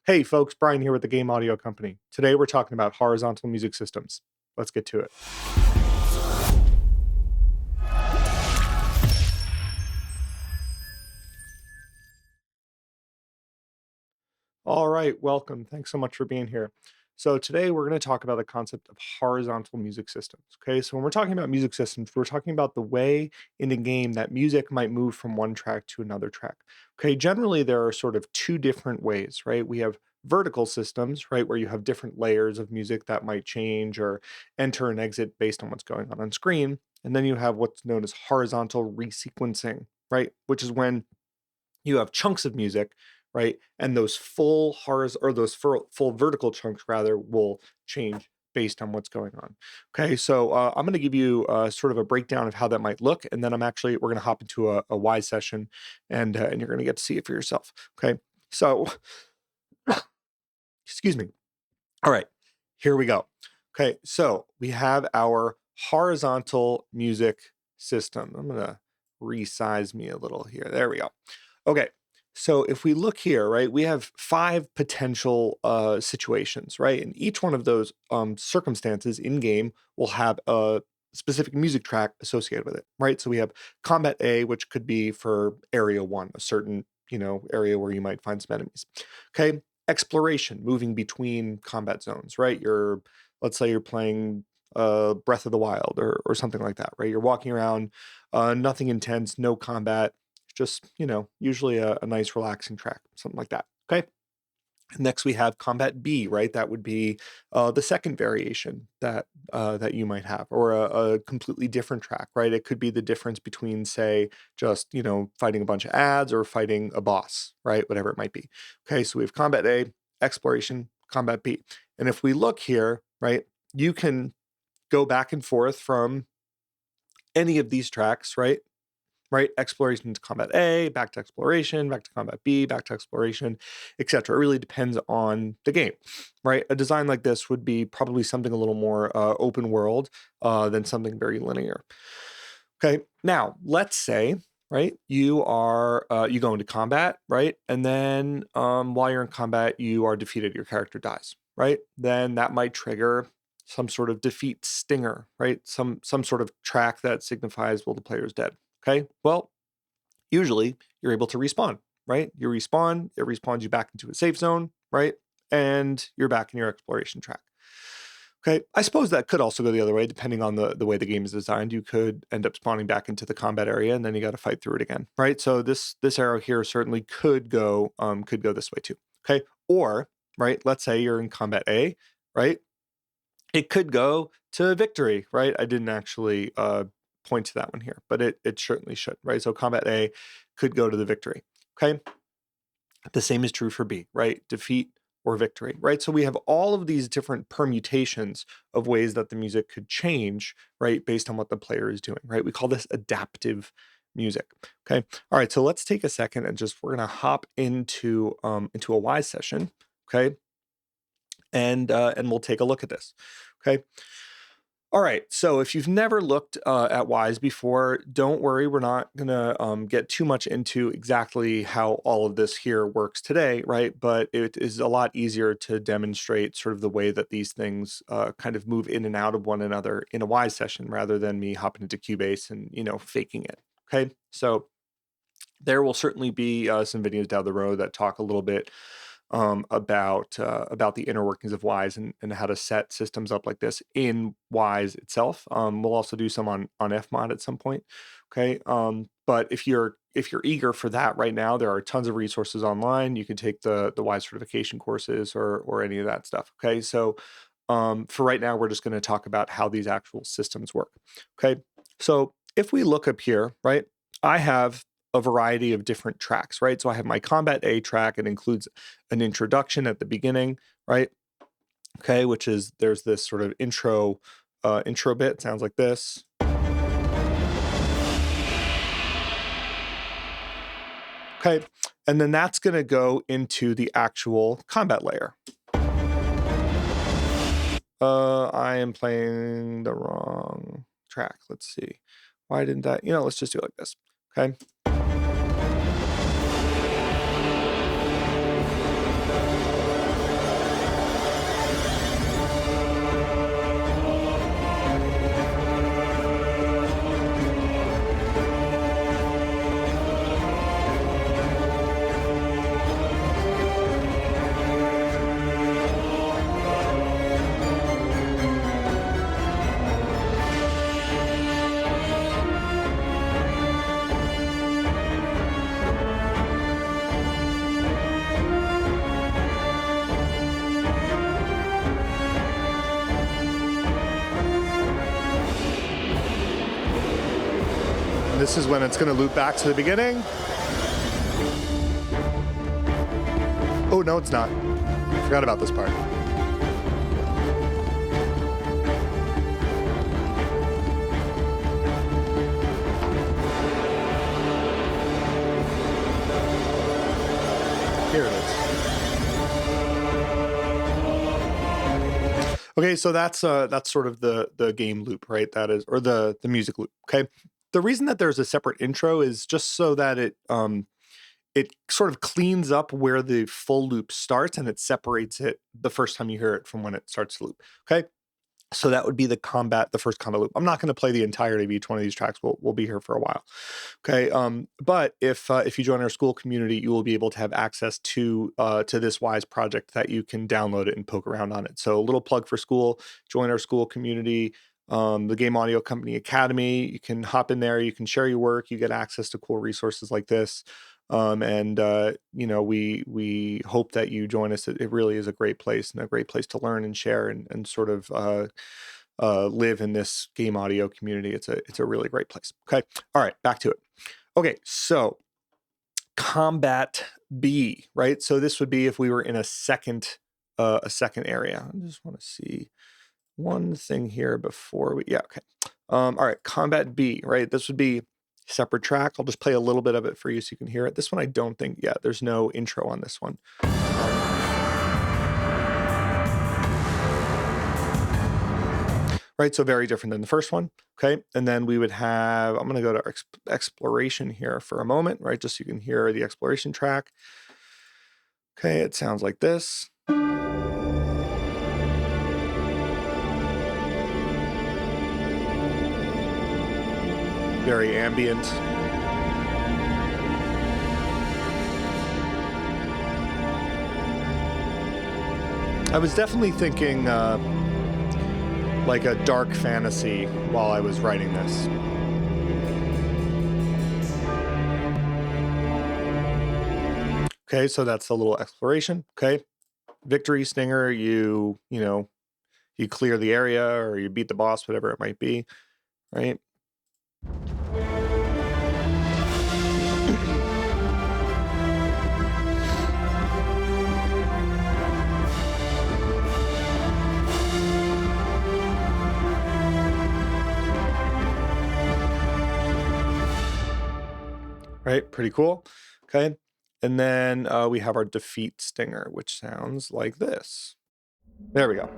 Hey folks, Brian here with the Game Audio Company. Today we're talking about horizontal music systems. Let's get to it. All right, welcome. Thanks so much for being here. So today we're going to talk about the concept of horizontal music systems. Okay, so when we're talking about music systems, we're talking about the way in a game that music might move from one track to another track. Okay, generally there are sort of two different ways, right? We have vertical systems, right, where you have different layers of music that might change or enter and exit based on what's going on screen. And then you have what's known as horizontal resequencing, right, which is when you have chunks of music, right? And those full horizontal or those full vertical chunks rather will change based on what's going on. Okay, so I'm going to give you sort of a breakdown of how that might look, and then we're going to hop into a Wise session, and you're going to get to see it for yourself. Okay, so excuse me. All right, here we go. Okay, so we have our horizontal music system. I'm going to resize me a little here. There we go. Okay. So if we look here, right, we have five potential situations, right? And each one of those circumstances in game will have a specific music track associated with it, right? So we have combat A, which could be for area one, a certain, area where you might find some enemies. Okay. Exploration, moving between combat zones, right? Let's say you're playing Breath of the Wild or something like that, right? You're walking around, nothing intense, no combat, just, usually a nice relaxing track, something like that. Okay. Next, we have combat B, right? That would be the second variation that you might have, or a completely different track, right? It could be the difference between, say, just fighting a bunch of ads or fighting a boss, right? Whatever it might be. Okay, so we have combat A, exploration, combat B, and if we look here, right, you can go back and forth from any of these tracks, right? Right? Exploration to combat A, back to exploration, back to combat B, back to exploration, etc. It really depends on the game, right? A design like this would be probably something a little more open world than something very linear. Okay, now let's say, right, you go into combat, right, and then while you're in combat, you are defeated, your character dies, right? Then that might trigger some sort of defeat stinger, right? Some sort of track that signifies, well, the player's dead. Okay, well, usually you're able to respawn, right? You respawn, it respawns you back into a safe zone, right? And you're back in your exploration track. Okay, I suppose that could also go the other way, depending on the way the game is designed. You could end up spawning back into the combat area, and then you got to fight through it again, right? So this arrow here certainly could go this way too. Okay, or right, let's say you're in combat A, right? It could go to victory, right? I didn't actually point to that one here, but it certainly should, right? So combat A could go to the victory. Okay, the same is true for B, right? Defeat or victory, right? So we have all of these different permutations of ways that the music could change, right, based on what the player is doing, right? We call this adaptive music. Okay, all right. So let's take a second and we're gonna hop into a Wise session, okay, and we'll take a look at this. Okay. All right. So if you've never looked at Wise before, don't worry. We're not going to get too much into exactly how all of this here works today, right? But it is a lot easier to demonstrate sort of the way that these things kind of move in and out of one another in a Wise session rather than me hopping into Cubase and, faking it. Okay. So there will certainly be some videos down the road that talk a little bit about the inner workings of Wise and how to set systems up like this in Wise itself. We'll also do some on Fmod at some point. Okay, but if you're eager for that right now, there are tons of resources online. You can take the Wise certification courses or any of that stuff. Okay, so for right now, we're just going to talk about how these actual systems work. Okay, so if we look up here, right, I have a variety of different tracks, right? So I have my combat A track. It includes an introduction at the beginning, right? Okay, which is there's this sort of intro bit. Sounds like this. Okay, and then that's going to go into the actual combat layer. I am playing the wrong track. Let's see. Why didn't that? Let's just do it like this. Okay. this is when it's going to loop back to the beginning. Oh, no, it's not. Forgot about this part. Here it is. Okay, so that's sort of the game loop, right? That is, or the music loop. Okay, the reason that there's a separate intro is just so that it sort of cleans up where the full loop starts, and it separates it the first time you hear it from when it starts to loop. Okay. So that would be the first combat loop. I'm not going to play the entirety of each one of these tracks. We'll be here for a while. Okay. But if you join our Skool community, you will be able to have access to this Wwise project that you can download it and poke around on it. So a little plug for Skool, join our Skool community, the Game Audio Company Academy. You can hop in there, you can share your work, you get access to cool resources like this. We hope that you join us. It really is a great place, and a great place to learn and share and sort of live in this game audio community. It's a really great place. Okay. All right. Back to it. Okay. So combat B, right? So this would be if we were in a second area. I just want to see one thing here before we, yeah. Okay. All right. Combat B, right? This would be separate track. I'll just play a little bit of it for you so you can hear it. This one I don't think, yeah, there's no intro on this one. Right, so very different than the first one. Okay, and then we would have, I'm going to go to exploration here for a moment, right, just so you can hear the exploration track. Okay, it sounds like this. Very ambient. I was definitely thinking like a dark fantasy while I was writing this. Okay, so that's a little exploration. Okay, victory stinger, you clear the area or you beat the boss, whatever it might be, right? Right, pretty cool. Okay, and then we have our defeat stinger, which sounds like this. There we go.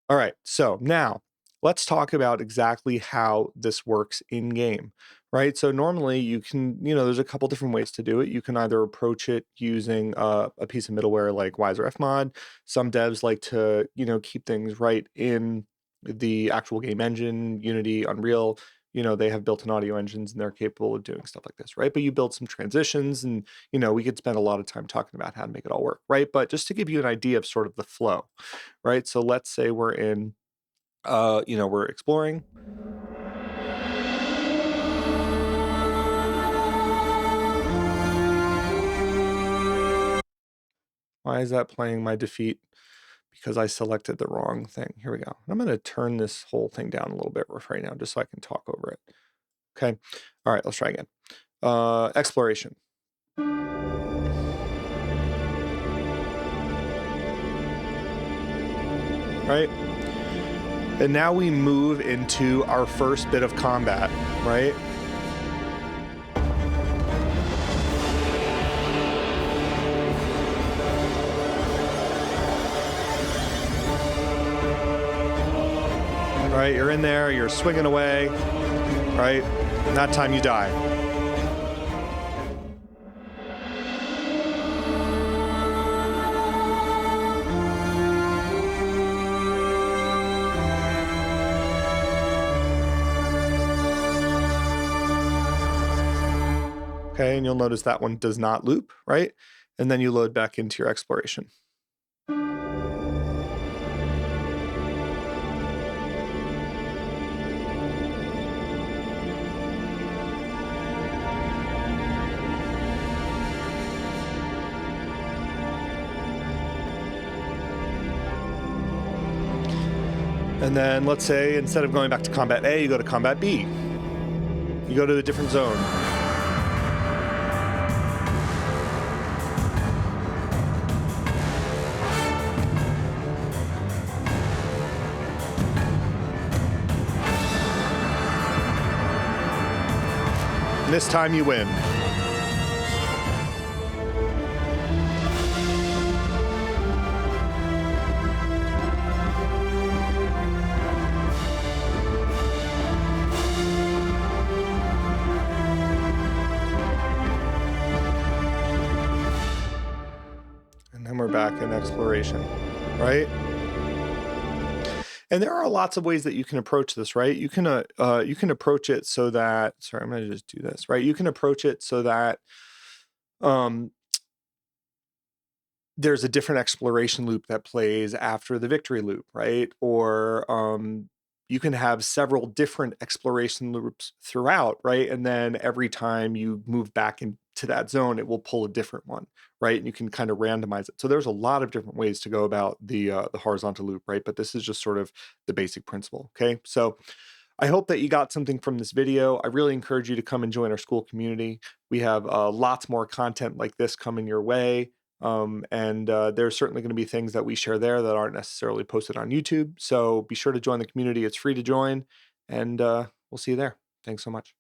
All right, so now let's talk about exactly how this works in game, right? So normally you can, there's a couple different ways to do it. You can either approach it using a piece of middleware like Wwise or Fmod. Some devs like to, keep things right in the actual game engine, Unity, Unreal. They have built-in audio engines and they're capable of doing stuff like this, right? But you build some transitions and, we could spend a lot of time talking about how to make it all work, right? But just to give you an idea of sort of the flow, right? So let's say we're in, we're exploring. Why is that playing my defeat? Because I selected the wrong thing. Here we go. I'm going to turn this whole thing down a little bit right now, just so I can talk over it. Okay. All right, let's try again. Exploration. Right? And now we move into our first bit of combat, right? Right, you're in there, you're swinging away, right? And that time you die. Okay, and you'll notice that one does not loop, right? And then you load back into your exploration. And then let's say instead of going back to combat A, you go to combat B. You go to a different zone. And this time you win. And then we're back in exploration, right? And there are lots of ways that you can approach this, right? You can approach it so that, sorry, I'm going to just do this, right? You can approach it so that um, there's a different exploration loop that plays after the victory loop, right? Or you can have several different exploration loops throughout, right? And then every time you move back into that zone, it will pull a different one, right? And you can kind of randomize it. So there's a lot of different ways to go about the horizontal loop, right? But this is just sort of the basic principle, okay? So I hope that you got something from this video. I really encourage you to come and join our Skool community. We have lots more content like this coming your way. And there's certainly going to be things that we share there that aren't necessarily posted on YouTube. So be sure to join the community. It's free to join, and we'll see you there. Thanks so much.